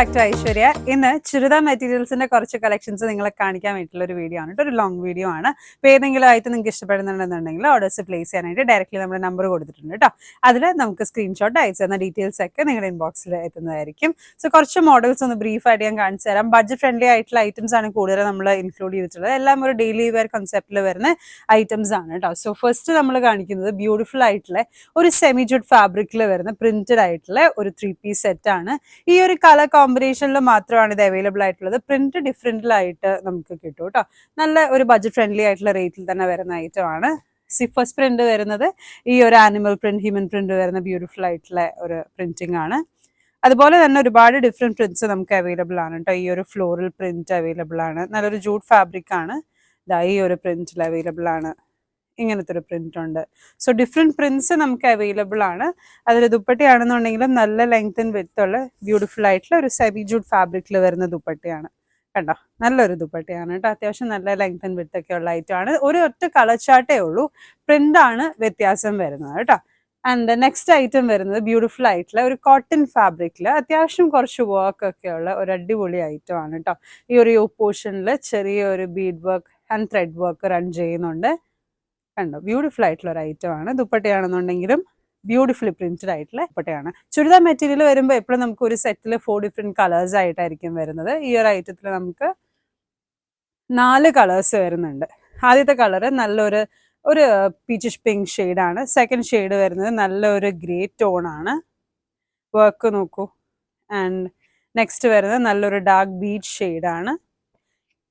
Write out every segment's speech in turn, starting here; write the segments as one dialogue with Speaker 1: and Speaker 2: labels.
Speaker 1: back to Aishwarya. ഇന്ന് ചുരിദാർ മെറ്റീരിയൽസിന്റെ കുറച്ച് collections നിങ്ങളെ കാണിക്കാൻ വേണ്ടിയിട്ടുള്ള ഒരു വീഡിയോ ആണ്. ഒരു ലോങ് വീഡിയോ ആണ്. അപ്പോൾ ഏതെങ്കിലും ആയിട്ട് നിങ്ങൾക്ക് ഇഷ്ടപ്പെടുന്നുണ്ടെന്നുണ്ടെങ്കിൽ ഓർഡേഴ്സ് പ്ലേസ് ചെയ്യാനായിട്ട് ഡയറക്റ്റ്ലി നമ്മുടെ നമ്പർ കൊടുത്തിട്ടുണ്ട് കേട്ടോ. അതിൽ നമുക്ക് സ്ക്രീൻഷോട്ട് അയച്ചു തന്ന ഡീറ്റെയിൽസ് ഒക്കെ നിങ്ങളുടെ ഇൻബോക്സിൽ എത്തുന്നതായിരിക്കും. സോ കുറച്ച് മോഡൽസ് ഒന്ന് ബ്രീഫ് ആയിട്ട് ഞാൻ കാണിച്ചു തരാം. ബഡ്ജറ്റ് ഫ്രണ്ട്ലി ആയിട്ടുള്ള ഐറ്റംസ് ആണ് കൂടുതൽ നമ്മൾ ഇൻക്ലൂഡ് ചെയ്തിട്ടുള്ളത്. എല്ലാം ഒരു ഡെയിലി വെയർ കൺസെപ്റ്റിൽ വരുന്ന ഐറ്റംസ് ആണ് കേട്ടോ. സോ ഫസ്റ്റ് നമ്മൾ കാണിക്കുന്നത് ബ്യൂട്ടിഫുൾ ആയിട്ടുള്ള ഒരു സെമി ജൂട്ട് ഫാബ്രിക്കിൽ വരുന്ന പ്രിന്റഡ് ആയിട്ടുള്ള ഒരു 3-piece സെറ്റ് ആണ്. ഈ ഒരു കളർ കോമ്പിനേഷനിൽ മാത്രമാണ് ഇത് അവൈലബിൾ ആയിട്ടുള്ളത്. പ്രിന്റ് ഡിഫറെന്റിലായിട്ട് നമുക്ക് കിട്ടും കേട്ടോ. നല്ല ഒരു ബഡ്ജറ്റ് ഫ്രണ്ട്ലി ആയിട്ടുള്ള റേറ്റിൽ തന്നെ വരുന്ന ഐറ്റം ആണ്. ഫസ്റ്റ് പ്രിന്റ് വരുന്നത് ഈ ഒരു ആനിമൽ പ്രിന്റ്, ഹ്യൂമൻ പ്രിന്റ് വരുന്ന ബ്യൂട്ടിഫുൾ ആയിട്ടുള്ള ഒരു പ്രിന്റിംഗ് ആണ്. അതുപോലെ തന്നെ ഒരുപാട് ഡിഫറെന്റ് പ്രിന്റ്സ് നമുക്ക് അവൈലബിൾ ആണ് കേട്ടോ. ഈ ഒരു ഫ്ലോറൽ പ്രിന്റ് അവൈലബിൾ ആണ്. നല്ലൊരു ജൂട്ട് ഫാബ്രിക് ആണ്. ഈ ഒരു പ്രിന്റിൽ അവൈലബിൾ ആണ്. ഇങ്ങനത്തെ ഒരു പ്രിന്റ് ഉണ്ട്. സോ ഡിഫറെന്റ് പ്രിന്റ്സ് നമുക്ക് അവൈലബിൾ ആണ്. അതിൽ ദുപ്പട്ടയാണെന്നുണ്ടെങ്കിലും നല്ല ലെങ്ത് ആൻഡ് വിഡ്ത്ത് ഉള്ള ബ്യൂട്ടിഫുൾ ആയിട്ടുള്ള ഒരു സെമി ജൂട്ട് ഫാബ്രിക്കിൽ വരുന്ന ദുപ്പട്ടയാണ്. കണ്ടോ, നല്ലൊരു ദുപ്പട്ടയാണ് കേട്ടോ. അത്യാവശ്യം നല്ല ലെങ്ത് ആൻഡ് വിഡ്ത്ത് ഒക്കെ ഉള്ള ഐറ്റം ആണ്. ഒരു ഒറ്റ കളർ ചാർട്ടേ ഉള്ളൂ, പ്രിന്റ് ആണ് വ്യത്യാസം വരുന്നത് കേട്ടോ. ആൻഡ് നെക്സ്റ്റ് ഐറ്റം വരുന്നത് ബ്യൂട്ടിഫുൾ ആയിട്ടുള്ള ഒരു കോട്ടൺ ഫാബ്രിക്കിൽ അത്യാവശ്യം കുറച്ച് വർക്ക് ഒക്കെ ഉള്ള ഒരു അടിപൊളി ഐറ്റം ആണ് കേട്ടോ. ഈ ഒരു യോക്ക് പോർഷനിൽ ചെറിയൊരു Bede work and thread work run ചെയ്യുന്നുണ്ട്. കണ്ടോ, ബ്യൂട്ടിഫുൾ ആയിട്ടുള്ള ഒരു ഐറ്റം ആണ്. ദുപ്പട്ടയാണെന്നുണ്ടെങ്കിലും ബ്യൂട്ടിഫുള്ളി പ്രിന്റഡ് ആയിട്ടുള്ള ദുപ്പട്ടയാണ്. ചുരിദാർ മെറ്റീരിയൽ വരുമ്പോൾ എപ്പോഴും നമുക്ക് ഒരു സെറ്റിൽ 4 ഡിഫറെന്റ് കളേഴ്സ് ആയിട്ടായിരിക്കും വരുന്നത്. ഈ ഒരു ഐറ്റത്തിൽ നമുക്ക് 4 കളേഴ്സ് വരുന്നുണ്ട്. ആദ്യത്തെ കളർ നല്ലൊരു പീച്ചിഷ് പിങ്ക് ഷെയ്ഡാണ്. സെക്കൻഡ് ഷെയ്ഡ് വരുന്നത് നല്ലൊരു ഗ്രേ ടോൺ ആണ്. വർക്ക് നോക്കൂ. ആൻഡ് നെക്സ്റ്റ് വരുന്നത് നല്ലൊരു ഡാർക്ക് ബീച്ച് ഷെയ്ഡാണ്.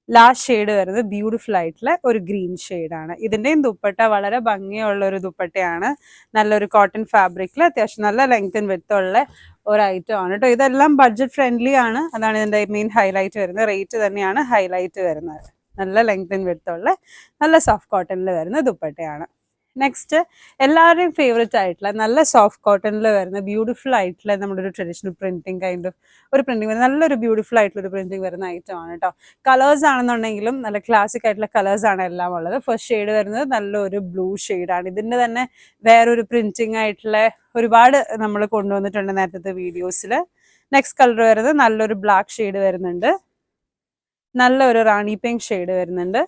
Speaker 1: ലാസ്റ്റ് ഷെയ്ഡ് വരുന്നത് ബ്യൂട്ടിഫുൾ ആയിട്ടുള്ള ഒരു ഗ്രീൻ ഷെയ്ഡാണ്. ഇതിൻ്റെയും ദുപ്പട്ട വളരെ ഭംഗിയുള്ള ഒരു ദുപ്പട്ടയാണ്. നല്ലൊരു കോട്ടൺ ഫാബ്രിക്കിൽ അത്യാവശ്യം നല്ല ലെങ്ത് ആൻഡ് വിഡ്ത്ത് ഉള്ള ഒരു ഐറ്റം ആണ് കേട്ടോ. ഇതെല്ലാം ബഡ്ജറ്റ് ഫ്രണ്ട്ലി ആണ്. അതാണ് ഇതിൻ്റെ മെയിൻ ഹൈലൈറ്റ് വരുന്നത്. റേറ്റ് തന്നെയാണ് ഹൈലൈറ്റ് വരുന്നത്. നല്ല ലെങ്ത് ആൻഡ് വിഡ്ത്ത് ഉള്ള നല്ല സോഫ്റ്റ് കോട്ടണിൽ വരുന്ന ദുപ്പട്ടയാണ്. നെക്സ്റ്റ് എല്ലാവരുടെയും ഫേവറേറ്റ് ആയിട്ടുള്ള നല്ല സോഫ്റ്റ് കോട്ടണിൽ വരുന്ന ബ്യൂട്ടിഫുൾ ആയിട്ടുള്ള നമ്മുടെ ഒരു ട്രഡീഷണൽ പ്രിന്റിങ് കൈൻഡ് ഓഫ് ഒരു പ്രിന്റിങ് വരുന്ന നല്ലൊരു ബ്യൂട്ടിഫുൾ ആയിട്ടുള്ള ഒരു പ്രിന്റിങ് വരുന്ന ഐറ്റം ആണ് കേട്ടോ. കളേഴ്സ് ആണെന്നുണ്ടെങ്കിലും നല്ല ക്ലാസിക് ആയിട്ടുള്ള കളേഴ്സ് ആണ് എല്ലാം ഉള്ളത്. ഫസ്റ്റ് ഷെയ്ഡ് വരുന്നത് നല്ലൊരു ബ്ലൂ ഷെയ്ഡാണ്. ഇതിൻ്റെ തന്നെ വേറൊരു പ്രിന്റിങ് ആയിട്ടുള്ള ഒരുപാട് നമ്മൾ കൊണ്ടുവന്നിട്ടുണ്ട് നേരത്തെ വീഡിയോസിൽ. നെക്സ്റ്റ് കളർ വരുന്നത് നല്ലൊരു ബ്ലാക്ക് ഷെയ്ഡ് വരുന്നുണ്ട്. നല്ലൊരു റാണി പിങ്ക് ഷെയ്ഡ് വരുന്നുണ്ട്.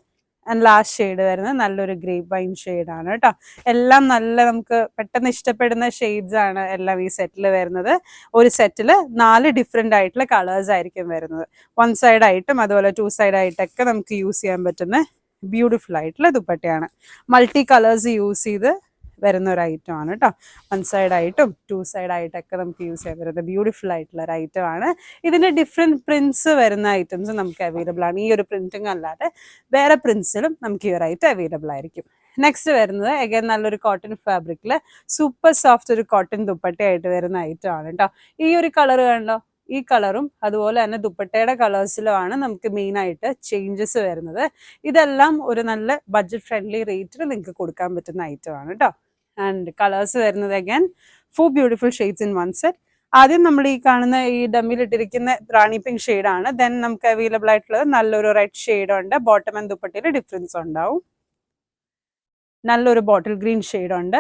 Speaker 1: ആൻഡ് ലാസ്റ്റ് ഷെയ്ഡ് വരുന്നത് നല്ലൊരു ഗ്രേപ്പ് വൈൻ ഷെയ്ഡാണ് കേട്ടോ. എല്ലാം നല്ല നമുക്ക് പെട്ടെന്ന് ഇഷ്ടപ്പെടുന്ന ഷെയ്ഡ്സ് ആണ് എല്ലാം ഈ സെറ്റിൽ വരുന്നത്. ഒരു സെറ്റിൽ 4 ഡിഫറെൻ്റ് ആയിട്ടുള്ള കളേഴ്സ് ആയിരിക്കും വരുന്നത്. 1 സൈഡ് ആയിട്ടും അതുപോലെ 2 സൈഡ് ആയിട്ടൊക്കെ നമുക്ക് യൂസ് ചെയ്യാൻ പറ്റുന്ന ബ്യൂട്ടിഫുൾ ആയിട്ടുള്ള ദുപ്പട്ടയാണ്. മൾട്ടി കളേഴ്സ് യൂസ് ചെയ്ത് വരുന്ന ഒരു ഐറ്റം ആണ് കേട്ടോ. 1 സൈഡ് ആയിട്ടും 2 സൈഡ് ആയിട്ടൊക്കെ നമുക്ക് യൂസ് ചെയ്യാൻ പറ്റുന്ന ബ്യൂട്ടിഫുൾ ആയിട്ടുള്ള ഒരു ഐറ്റം ആണ്. ഇതിൻ്റെ ഡിഫറെൻറ്റ് പ്രിന്റ്സ് വരുന്ന ഐറ്റംസ് നമുക്ക് അവൈലബിൾ ആണ്. ഈ ഒരു പ്രിന്റിങ് അല്ലാതെ വേറെ പ്രിന്റ്സിലും നമുക്ക് ഈ ഒരു ഐറ്റം അവൈലബിൾ ആയിരിക്കും. നെക്സ്റ്റ് വരുന്നത് അഗൈൻ നല്ലൊരു കോട്ടൺ ഫാബ്രിക്കിൽ സൂപ്പർ സോഫ്റ്റ് ഒരു കോട്ടൺ ദുപ്പട്ടയായിട്ട് വരുന്ന ഐറ്റം ആണ് കേട്ടോ. ഈ ഒരു കളർ കണ്ടോ, ഈ കളറും അതുപോലെ തന്നെ ദുപ്പട്ടയുടെ കളേഴ്സിലുമാണ് നമുക്ക് മെയിൻ ആയിട്ട് ചേഞ്ചസ് വരുന്നത്. ഇതെല്ലാം ഒരു നല്ല ബഡ്ജറ്റ് ഫ്രണ്ട്ലി റേറ്റിൽ നിങ്ങൾക്ക് കൊടുക്കാൻ പറ്റുന്ന ഐറ്റം ആണ് കേട്ടോ. ആൻഡ് കളേഴ്സ് വരുന്നത് again 4 beautiful shades in 1 set. ആദ്യം നമ്മൾ ഈ കാണുന്ന ഈ ഡമ്മിൽ ഇട്ടിരിക്കുന്ന റാണി പിങ്ക് ഷെയ്ഡാണ്. ദെൻ നമുക്ക് അവൈലബിൾ ആയിട്ടുള്ളത് നല്ലൊരു റെഡ് ഷെയ്ഡ് ഉണ്ട്. ബോട്ടം ആൻഡ് ദുപ്പട്ടയിൽ ഡിഫറൻസ് ഉണ്ടാവും. നല്ലൊരു ബോട്ടിൽ ഗ്രീൻ ഷെയ്ഡ് ഉണ്ട്.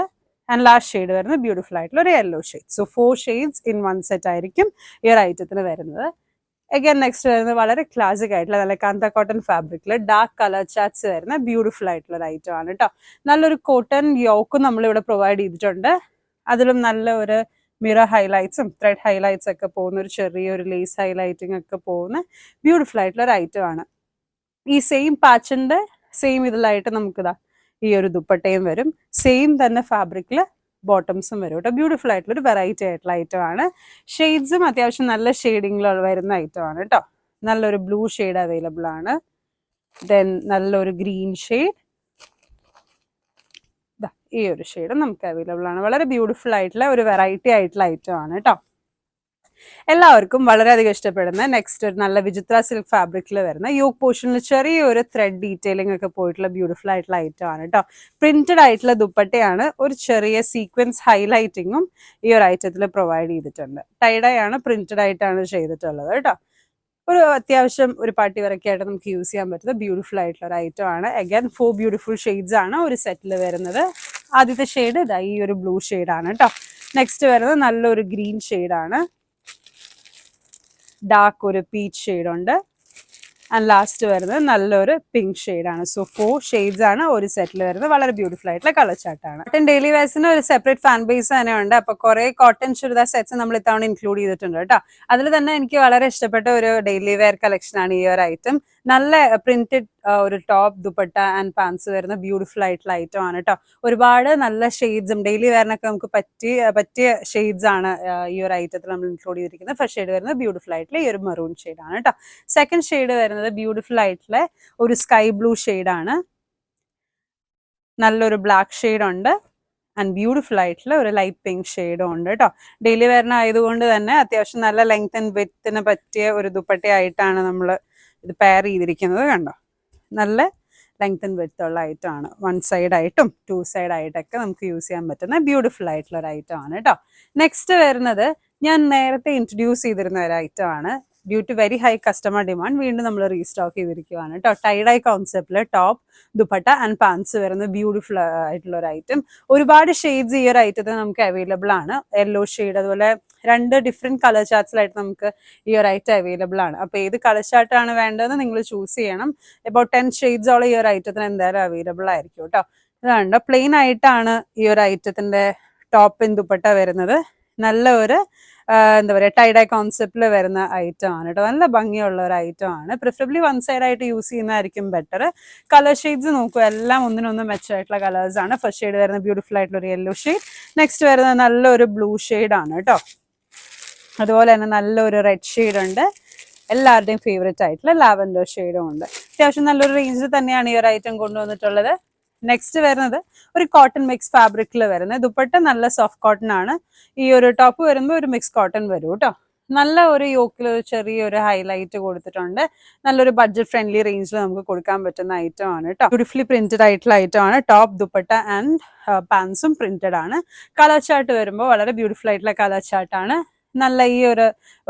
Speaker 1: ആൻഡ് ലാസ്റ്റ് ഷെയ്ഡ് വരുന്നത് ബ്യൂട്ടിഫുൾ ആയിട്ടുള്ള ഒരു yellow shade. So 4 shades in 1 set ആയിരിക്കും ഈ ഒരു ഐറ്റത്തിന് വരുന്നത്. അഗൈൻ നെക്സ്റ്റ് വരുന്നത് വളരെ ക്ലാസിക് ആയിട്ടുള്ള നല്ല കാന്ത കോട്ടൺ ഫാബ്രിക്കിൽ ഡാർക്ക് കളർ ചാർട്ട്സ് വരുന്ന ബ്യൂട്ടിഫുൾ ആയിട്ടുള്ള ഒരു ഐറ്റം ആണ് കേട്ടോ. നല്ലൊരു കോട്ടൺ യോക്കും നമ്മളിവിടെ പ്രൊവൈഡ് ചെയ്തിട്ടുണ്ട്. അതിലും നല്ല ഒരു മിറർ ഹൈലൈറ്റ്സും ത്രെഡ് ഹൈലൈറ്റ്സ് ഒക്കെ പോകുന്ന ഒരു ചെറിയൊരു ലേസ് ഹൈലൈറ്റിംഗ് ഒക്കെ പോകുന്ന ബ്യൂട്ടിഫുൾ ആയിട്ടുള്ള ഒരു ഐറ്റം ആണ്. ഈ സെയിം പാച്ചിൻ്റെ സെയിം ഇതിലായിട്ട് നമുക്കിതാ ഈ ഒരു ദുപ്പട്ടയും വരും. സെയിം തന്നെ ഫാബ്രിക്കിൽ ബോട്ടംസും വരും കേട്ടോ. ബ്യൂട്ടിഫുൾ ആയിട്ടുള്ള ഒരു വെറൈറ്റി ആയിട്ടുള്ള ഐറ്റം ആണ്. ഷെയ്ഡ്സും അത്യാവശ്യം നല്ല ഷെയ്ഡിങ്ങിൽ വരുന്ന ഐറ്റം ആണ് കേട്ടോ. നല്ലൊരു ബ്ലൂ ഷെയ്ഡ് അവൈലബിൾ ആണ്. ദെൻ നല്ലൊരു ഗ്രീൻ ഷെയ്ഡ്, ഈ ഒരു ഷെയ്ഡും നമുക്ക് അവൈലബിൾ ആണ്. വളരെ ബ്യൂട്ടിഫുൾ ആയിട്ടുള്ള ഒരു വെറൈറ്റി ആയിട്ടുള്ള ഐറ്റം ആണ് കേട്ടോ. എല്ലാവർക്കും വളരെയധികം ഇഷ്ടപ്പെടുന്ന നെക്സ്റ്റ് ഒരു നല്ല വിചിത്ര സിൽക്ക് ഫാബ്രിക്കിൽ വരുന്ന യോക്ക് പോർഷനിൽ ചെറിയൊരു ത്രെഡ് ഡീറ്റെയിലിംഗ് ഒക്കെ പോയിട്ടുള്ള ബ്യൂട്ടിഫുൾ ആയിട്ടുള്ള ഐറ്റം ആണ് കേട്ടോ. പ്രിന്റഡ് ആയിട്ടുള്ള ദുപ്പട്ടയാണ്. ഒരു ചെറിയ സീക്വൻസ് ഹൈലൈറ്റിങ്ങും ഈ ഒരു ഐറ്റത്തിൽ പ്രൊവൈഡ് ചെയ്തിട്ടുണ്ട്. ടൈഡൈ ആണ്, പ്രിന്റഡ് ആയിട്ടാണ് ചെയ്തിട്ടുള്ളത് കേട്ടോ. ഒരു അത്യാവശ്യം ഒരു പാർട്ടി വരൊക്കെ ആയിട്ട് നമുക്ക് യൂസ് ചെയ്യാൻ പറ്റുന്ന ബ്യൂട്ടിഫുൾ ആയിട്ടുള്ള ഒരു ഐറ്റം ആണ്. അഗൈൻ 4 ബ്യൂട്ടിഫുൾ ഷെയ്ഡ്സ് ആണ് ഒരു സെറ്റിൽ വരുന്നത്. ആദ്യത്തെ ഷെയ്ഡ് ഈ ഒരു ബ്ലൂ ഷെയ്ഡാണ് കേട്ടോ. നെക്സ്റ്റ് വരുന്നത് നല്ലൊരു ഗ്രീൻ ഷെയ്ഡാണ്. ഡാർക്ക് ഒരു പീച്ച് ഷെയ്ഡ് ഉണ്ട്. ആൻഡ് ലാസ്റ്റ് വരുന്നത് നല്ലൊരു പിങ്ക് ഷെയ്ഡാണ്. സോ 4 ഷെയ്ഡ്സ് ആണ് ഒരു സെറ്റിൽ വരുന്നത്. വളരെ ബ്യൂട്ടിഫുൾ ആയിട്ടുള്ള കളർ ചാർട്ടാണ്. കോട്ടൺ ഡെയിലി വെയർസിന് ഒരു സെപ്പറേറ്റ് ഫാൻ ബേസ് തന്നെ ഉണ്ട്. അപ്പോൾ കുറെ കോട്ടൺ ചുരിദാർ സെറ്റ്സ് നമ്മൾ ഇത്തവണ ഇൻക്ലൂഡ് ചെയ്തിട്ടുണ്ട് കേട്ടോ. അതിൽ തന്നെ എനിക്ക് വളരെ ഇഷ്ടപ്പെട്ട ഒരു ഡെയിലി വെയർ കളക്ഷൻ ആണ് ഈ ഒരു ഐറ്റം. നല്ല പ്രിന്റഡ് ഒരു ടോപ്പ്, ദുപ്പട്ട ആൻഡ് പാൻസ് വരുന്ന ബ്യൂട്ടിഫുൾ ആയിട്ടുള്ള ഐറ്റം ആണ് കേട്ടോ. ഒരുപാട് നല്ല ഷെയ്ഡ്സും ഡെയിലി വെയറിനൊക്കെ നമുക്ക് പറ്റിയ ഷെയ്ഡ്സ് ആണ് ഈ ഒരു ഐറ്റത്തിൽ നമ്മൾ ഇൻക്ലൂഡ് ചെയ്തിരിക്കുന്നത്. ഫസ്റ്റ് ഷെയ്ഡ് വരുന്നത് ബ്യൂട്ടിഫുൾ ആയിട്ടുള്ള ഈ ഒരു മെറൂൺ ഷെയ്ഡ് ആണ് കേട്ടോ. സെക്കൻഡ് ഷെയ്ഡ് വരുന്നത് ബ്യൂട്ടിഫുൾ ആയിട്ടുള്ള ഒരു സ്കൈ ബ്ലൂ ഷെയ്ഡാണ്. നല്ലൊരു ബ്ലാക്ക് ഷെയ്ഡ് ഉണ്ട് ആൻഡ് ബ്യൂട്ടിഫുൾ ആയിട്ടുള്ള ഒരു ലൈറ്റ് പിങ്ക് ഷെയ്ഡും ഉണ്ട് കേട്ടോ. ഡെയിലി വെയറിന് ആയതുകൊണ്ട് തന്നെ അത്യാവശ്യം നല്ല ലെങ്ത് ആൻഡ് വിഡ്ത്തിന് പറ്റിയ ഒരു ദുപ്പട്ടയായിട്ടാണ് നമ്മൾ ഇത് പെയർ ചെയ്തിരിക്കുന്നത്. കണ്ടോ, നല്ല ലെങ്ത് ആൻഡ് വിഡ്ത്ത് ഉള്ള ഐറ്റം ആണ്. 1 സൈഡായിട്ടും 2 സൈഡായിട്ടൊക്കെ നമുക്ക് യൂസ് ചെയ്യാൻ പറ്റുന്ന ബ്യൂട്ടിഫുൾ ആയിട്ടുള്ള ഒരു ഐറ്റം ആണ് കേട്ടോ. നെക്സ്റ്റ് വരുന്നത് ഞാൻ നേരത്തെ ഇൻട്രൊഡ്യൂസ് ചെയ്തിരുന്ന ഒരു ഐറ്റം ആണ്. Due to very high customer demand വീണ്ടും നമ്മൾ റീസ്റ്റോക്ക് ചെയ്തിരിക്കുകയാണ് കേട്ടോ. ടൈഡൈ കോൺസെപ്റ്റില് ടോപ്പ്, ദുപ്പട്ട ആൻഡ് പാൻസ് വരുന്ന ബ്യൂട്ടിഫുൾ ആയിട്ടുള്ള ഒരു ഐറ്റം. ഒരുപാട് ഷെയ്ഡ്സ് ഈ ഒരു ഐറ്റത്തിൽ നമുക്ക് അവൈലബിൾ ആണ്. യെല്ലോ ഷെയ്ഡ്, അതുപോലെ 2 ഡിഫറെന്റ് കളർ ചാർട്ട്സിലായിട്ട് നമുക്ക് ഈ ഒരു ഐറ്റം അവൈലബിൾ ആണ്. അപ്പോൾ ഏത് കളർ ചാർട്ടാണ് വേണ്ടതെന്ന് നിങ്ങൾ ചൂസ് ചെയ്യണം. അബൌട്ട് 10 ഷെയ്ഡ്സോളം ഈ ഒരു ഐറ്റത്തിന് എന്തായാലും അവൈലബിൾ ആയിരിക്കും കേട്ടോ. ഇതാണ്ടോ, പ്ലെയിൻ ആയിട്ടാണ് ഈ ഒരു ഐറ്റത്തിന്റെ ടോപ്പ് ദുപ്പട്ട വരുന്നത്. നല്ല ഒരു എന്താ പറയുക, ടൈഡൈ കോൺസെപ്റ്റിൽ വരുന്ന ഐറ്റം ആണ് കേട്ടോ. നല്ല ഭംഗിയുള്ള ഒരു ഐറ്റം ആണ്. പ്രിഫറബിളി 1 സൈഡായിട്ട് യൂസ് ചെയ്യുന്നതായിരിക്കും ബെറ്റർ. കളർ ഷെയ്ഡ്സ് നോക്കുക, എല്ലാം ഒന്നിനൊന്ന് മെച്ചമായിട്ടുള്ള കളേഴ്സ് ആണ്. ഫസ്റ്റ് ഷെയ്ഡ് വരുന്ന ബ്യൂട്ടിഫുൾ ആയിട്ടുള്ള ഒരു യെല്ലോ ഷെയ്ഡ്. നെക്സ്റ്റ് വരുന്നത് നല്ലൊരു ബ്ലൂ ഷെയ്ഡ് ആണ് കേട്ടോ. അതുപോലെ തന്നെ നല്ലൊരു റെഡ് ഷെയ്ഡ് ഉണ്ട്. എല്ലാവരുടെയും ഫേവറേറ്റ് ആയിട്ടുള്ള ലാവൻഡർ ഷെയ്ഡും ഉണ്ട്. അത്യാവശ്യം നല്ലൊരു റേഞ്ചിൽ തന്നെയാണ് ഈ ഒരു ഐറ്റം കൊണ്ടുവന്നിട്ടുള്ളത്. നെക്സ്റ്റ് വരുന്നത് ഒരു കോട്ടൺ മിക്സ് ഫാബ്രിക്കിൽ വരുന്നത്. ദുപ്പട്ട നല്ല സോഫ്റ്റ് കോട്ടൺ ആണ്. ഈ ഒരു ടോപ്പ് വരുമ്പോൾ ഒരു മിക്സ് കോട്ടൺ വരും കേട്ടോ. നല്ല ഒരു യോക്കിൽ ചെറിയൊരു ഹൈലൈറ്റ് കൊടുത്തിട്ടുണ്ട്. നല്ലൊരു ബഡ്ജറ്റ് ഫ്രണ്ട്ലി റേഞ്ചിൽ നമുക്ക് കൊടുക്കാൻ പറ്റുന്ന ഐറ്റം ആണ് കേട്ടോ. ബ്യൂട്ടിഫുള്ളി പ്രിന്റഡ് ആയിട്ടുള്ള ഐറ്റം ആണ്. ടോപ്പ്, ദുപ്പട്ട ആൻഡ് പാൻസും പ്രിന്റഡ് ആണ്. കളർ ചാർട്ട് വരുമ്പോൾ വളരെ ബ്യൂട്ടിഫുൾ ആയിട്ടുള്ള കളർ ചാർട്ടാണ്. നല്ല ഈ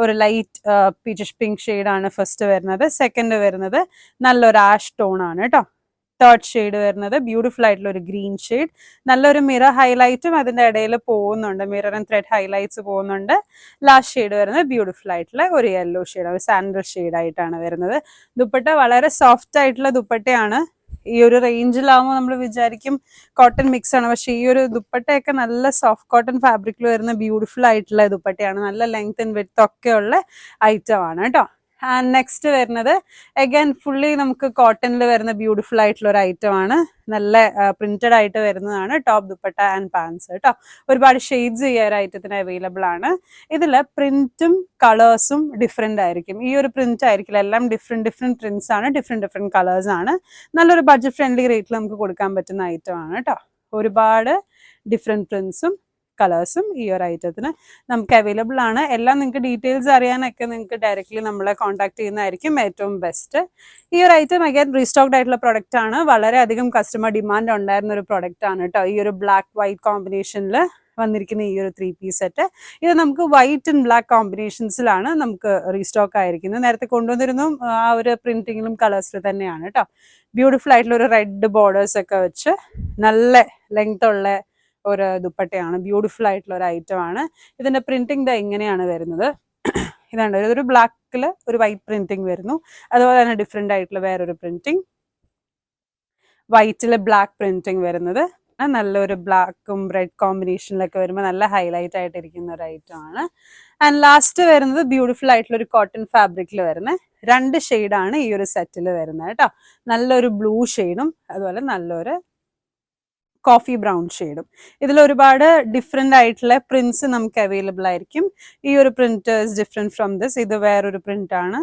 Speaker 1: ഒരു ലൈറ്റ് പീച്ചിഷ് പിങ്ക് ഷെയ്ഡാണ് ഫസ്റ്റ് വരുന്നത്. സെക്കൻഡ് വരുന്നത് നല്ലൊരു ആഷ് ടോൺ ആണ് കേട്ടോ. തേർഡ് ഷെയ്ഡ് വരുന്നത് ബ്യൂട്ടിഫുൾ ആയിട്ടുള്ള ഒരു ഗ്രീൻ ഷെയ്ഡ്. നല്ലൊരു മിറർ ഹൈലൈറ്റും അതിന്റെ ഇടയിൽ പോകുന്നുണ്ട്. മിറർ ആൻഡ് ത്രെഡ് ഹൈലൈറ്റ്സ് പോകുന്നുണ്ട്. ലാസ്റ്റ് ഷെയ്ഡ് വരുന്നത് ബ്യൂട്ടിഫുൾ ആയിട്ടുള്ള ഒരു യെല്ലോ ഷെയ്ഡ്, ഒരു സാൻഡൽ ഷെയ്ഡ് ആയിട്ടാണ് വരുന്നത്. ദുപ്പട്ട വളരെ സോഫ്റ്റ് ആയിട്ടുള്ള ദുപ്പട്ടയാണ്. ഈ ഒരു റേഞ്ചിലാവുമ്പോൾ നമ്മൾ വിചാരിക്കും കോട്ടൺ മിക്സ് ആണ്, പക്ഷെ ഈ ഒരു ദുപ്പട്ടയൊക്കെ നല്ല സോഫ്റ്റ് കോട്ടൺ ഫാബ്രിക്കിൽ വരുന്ന ബ്യൂട്ടിഫുൾ ആയിട്ടുള്ള ദുപ്പട്ടയാണ്. നല്ല ലെങ്ത് ആൻഡ് വിഡ്ത്ത് ഒക്കെ ഉള്ള ഐറ്റം ആണ് കേട്ടോ. ആൻഡ് നെക്സ്റ്റ് വരുന്നത് അഗൈൻ ഫുള്ളി നമുക്ക് കോട്ടണിൽ വരുന്ന ബ്യൂട്ടിഫുൾ ആയിട്ടുള്ള ഒരു ഐറ്റം ആണ്. നല്ല പ്രിന്റഡ് ആയിട്ട് വരുന്നതാണ്. ടോപ്പ്, ദുപ്പട്ട ആൻഡ് പാൻസ് കേട്ടോ. ഒരുപാട് ഷെയ്ഡ്സ് ഈ ഒരു ഐറ്റത്തിന് അവൈലബിൾ ആണ്. ഇതിൽ പ്രിന്റും കളേഴ്സും ഡിഫറെന്റ് ആയിരിക്കും. ഈ ഒരു പ്രിന്റ് ആയിരിക്കില്ല, എല്ലാം ഡിഫറെന്റ് പ്രിന്റ്സ് ആണ്, ഡിഫറെന്റ് കളേഴ്സ് ആണ്. നല്ലൊരു ബഡ്ജറ്റ് ഫ്രണ്ട്ലി റേറ്റിൽ നമുക്ക് കൊടുക്കാൻ പറ്റുന്ന ഐറ്റം ആണ് കേട്ടോ. ഒരുപാട് ഡിഫറെന്റ് പ്രിന്റ്സും കളേഴ്സും ഈ ഒരു ഐറ്റത്തിന് നമുക്ക് അവൈലബിൾ ആണ്. എല്ലാം നിങ്ങൾക്ക് ഡീറ്റെയിൽസ് അറിയാനൊക്കെ നിങ്ങൾക്ക് ഡയറക്റ്റ്ലി നമ്മളെ കോൺടാക്ട് ചെയ്യുന്നതായിരിക്കും ഏറ്റവും ബെസ്റ്റ്. ഈ ഒരു ഐറ്റം അഗൈൻ റീസ്റ്റോക്ഡ് ആയിട്ടുള്ള പ്രൊഡക്റ്റ് ആണ്. വളരെയധികം കസ്റ്റമർ ഡിമാൻഡ് ഉണ്ടായിരുന്ന ഒരു പ്രൊഡക്റ്റ് ആണ് കേട്ടോ. ഈ ഒരു ബ്ലാക്ക് വൈറ്റ് കോമ്പിനേഷനിൽ വന്നിരിക്കുന്ന ഈ ഒരു 3 പീസ് സെറ്റ്. ഇത് നമുക്ക് വൈറ്റ് ആൻഡ് ബ്ലാക്ക് കോമ്പിനേഷൻസിലാണ് നമുക്ക് റീസ്റ്റോക്ക് ആയിരിക്കുന്നത്. നേരത്തെ കൊണ്ടുവന്നിരുന്നു ആ ഒരു പ്രിന്റിങ്ങിലും കളേഴ്സിൽ തന്നെയാണ് കേട്ടോ. ബ്യൂട്ടിഫുൾ ആയിട്ടുള്ള ഒരു റെഡ് ബോർഡേഴ്സ് ഒക്കെ വെച്ച് നല്ല ലെങ്ത് ഉള്ള ഒരു ദുപ്പട്ടയാണ്. ബ്യൂട്ടിഫുൾ ആയിട്ടുള്ള ഒരു ഐറ്റം ആണ്. ഇതിന്റെ പ്രിന്റിംഗ് ഇങ്ങനെയാണ് വരുന്നത്. ഇതാണ് ഇതൊരു ബ്ലാക്കിൽ ഒരു വൈറ്റ് പ്രിന്റിംഗ് വരുന്നു. അതുപോലെ തന്നെ ഡിഫറെന്റ് ആയിട്ടുള്ള വേറൊരു പ്രിന്റിംഗ്, വൈറ്റില് ബ്ലാക്ക് പ്രിന്റിംഗ് വരുന്നത്. നല്ലൊരു ബ്ലാക്കും റെഡ് കോമ്പിനേഷനിലൊക്കെ വരുമ്പോൾ നല്ല ഹൈലൈറ്റ് ആയിട്ടിരിക്കുന്ന ഒരു ഐറ്റം ആണ്. ആൻഡ് ലാസ്റ്റ് വരുന്നത് ബ്യൂട്ടിഫുൾ ആയിട്ടുള്ള ഒരു കോട്ടൺ ഫാബ്രിക്കിൽ വരുന്ന 2 ഷെയ്ഡാണ് ഈ ഒരു സെറ്റിൽ വരുന്നത് കേട്ടോ. നല്ലൊരു ബ്ലൂ ഷെയ്ഡും അതുപോലെ നല്ലൊരു കോഫി ബ്രൗൺ ഷെയ്ഡും. ഇതിൽ ഒരുപാട് ഡിഫറെന്റ് ആയിട്ടുള്ള പ്രിന്റ്സ് നമുക്ക് അവൈലബിൾ ആയിരിക്കും. ഈ ഒരു print is different from this. ഇത് വേറൊരു പ്രിന്റ് ആണ്,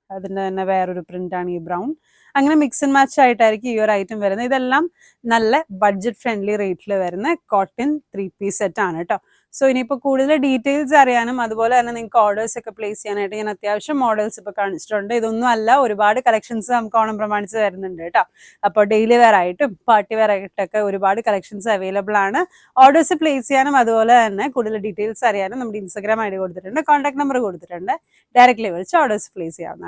Speaker 1: അതിന്റെ തന്നെ വേറൊരു പ്രിന്റ് ആണ് ഈ ബ്രൗൺ. അങ്ങനെ മിക്സ് ആൻഡ് മാച്ച് ആയിട്ടായിരിക്കും ഈ ഒരു ഐറ്റം വരുന്നത്. ഇതെല്ലാം നല്ല ബഡ്ജറ്റ് ഫ്രണ്ട്ലി റേറ്റിൽ വരുന്ന കോട്ടൺ 3 പീസ് സെറ്റ് ആണ് കേട്ടോ. സോ ഇനിയിപ്പോൾ കൂടുതൽ ഡീറ്റെയിൽസ് അറിയാനും അതുപോലെ തന്നെ നിങ്ങൾക്ക് ഓർഡേഴ്സ് ഒക്കെ പ്ലേസ് ചെയ്യാനായിട്ട് ഞാൻ അത്യാവശ്യം മോഡൽസ് ഇപ്പോൾ കാണിച്ചിട്ടുണ്ട്. ഇതൊന്നും അല്ല, ഒരുപാട് കളക്ഷൻസ് നമുക്ക് ഓണം പ്രമാണിച്ച് വരുന്നുണ്ട് കേട്ടോ. അപ്പോൾ ഡെയിലി വെയർ ആയിട്ടും പാർട്ടി വെയർ ആയിട്ടൊക്കെ ഒരുപാട് കളക്ഷൻസ് അവൈലബിൾ ആണ്. ഓർഡേഴ്സ് പ്ലേസ് ചെയ്യാനും അതുപോലെ തന്നെ കൂടുതൽ ഡീറ്റെയിൽസ് അറിയാനും നമ്മുടെ ഇൻസ്റ്റാഗ്രാം ID കൊടുത്തിട്ടുണ്ട്, കോൺടാക്ട് നമ്പർ കൊടുത്തിട്ടുണ്ട്. ഡയറക്റ്റ്ലി വിളിച്ച് ഓർഡേഴ്സ് പ്ലേസ് ചെയ്യാവുന്നതാണ്.